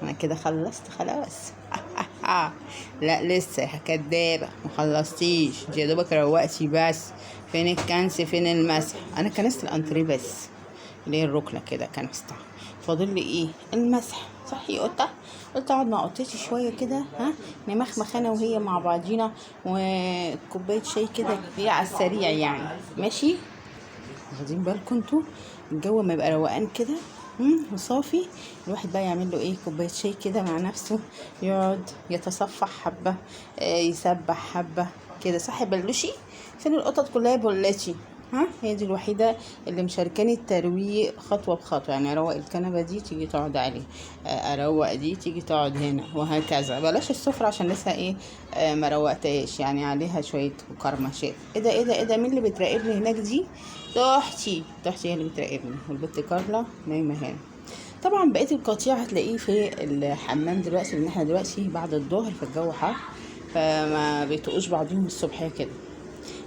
انا كده خلصت خلاص. لا لسه يا كدابه مخلصتيش، انت يا دوبك روقتي بس. فين الكنس فين المسح؟ انا كنست الانتريه بس، اللي هي الركنه كده كنستها. فاضل لي ايه؟ المسح. صح يا قطه؟ قلت اقعد مع قطتي شويه كده، نمخمخ انا وهي مع بعضينا، وكوبايه شاي كده ايه على السريع يعني. ماشي؟ واخدين بالكم انتوا؟ الجو ما يبقى روقان كده وصافي، الواحد بقى يعمل له ايه؟ كوبايه شاي كده مع نفسه، يقعد يتصفح حبه، يسبح حبه كده. صح بلوشي؟ فين القطط كلها بولاتي؟ هي دي الوحيده اللي مشاركاني الترويق خطوه بخطوه. يعني اروق الكنبه دي تيجي تقعد عليه، اروق دي تيجي تقعد هنا، وهكذا. بلاش السفره عشان لسه ايه، ما روقتهاش يعني، عليها شويه كرمشات. ايه ده ايه ده ايه ده؟ مين اللي بتراقبني هناك دي؟ تحتي هي اللي بتراقبني، والبت كارلا نايمه هنا. طبعا بقيه القطيع هتلاقيه في الحمام دلوقتي، لان احنا دلوقتي بعد الظهر فالجو حر، فما بيطقوش بعضهم الصبح كده.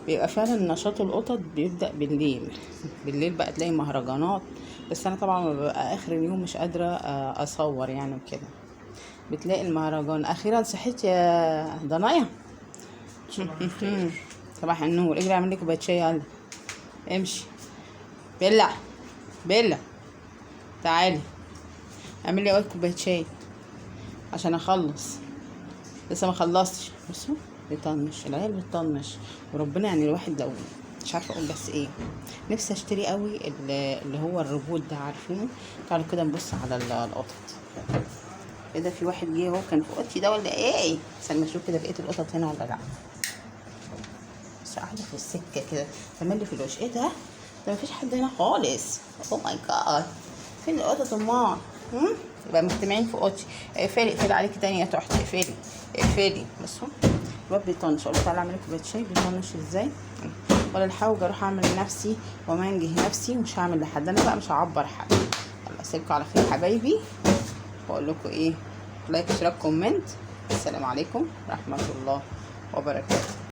بيبقى فعلا نشاط القطط بيبدأ بالليل. بالليل بقى تلاقي مهرجانات، بس انا طبعا ببقى اخر اليوم مش قادرة اصور يعني وكده. بتلاقي المهرجان. اخيرا صحيت يا ضنايا. صباح النور. اجري اعمل لك كوبايه شاي يلا. امشي بيلا، بيلا تعالي اعمل لي اول كوبايه شاي عشان اخلص. لسه ما خلصتش. بصوا بيطنش، العيال بتطنش وربنا. يعني الواحد لو مش عارفه اقول بس ايه، نفسي اشتري قوي اللي هو الروبوت ده، عارفينه؟ تعالوا كده نبص على القطط. ايه ده؟ في واحد جه اهو، كان في اوضتي ده ولا ايه؟ استنى اشوف كده بقيه القطط هنا ولا لا. بس قاعده في السكه كده تملي في الوش. ايه ده؟ ده مفيش حد هنا خالص. اوه ماي جاد، فين القطط امال؟ يبقى مجتمعين في اوضتي. اقفلي عليكي تاني يا تحت. اقفلي بصوا الواد بيطنش. اقول له تعالى اعمل لك كوبايه شاي. بيطنش ازاي؟ ولا الحوجه اروح اعمل لنفسي ومنجه نفسي، ومش هعمل لحد. انا بقى مش هعبر حد. يلا اسيبكم على خير حبايبي، واقول لكم ايه؟ لايك اشتراك كومنت. السلام عليكم ورحمه الله وبركاته.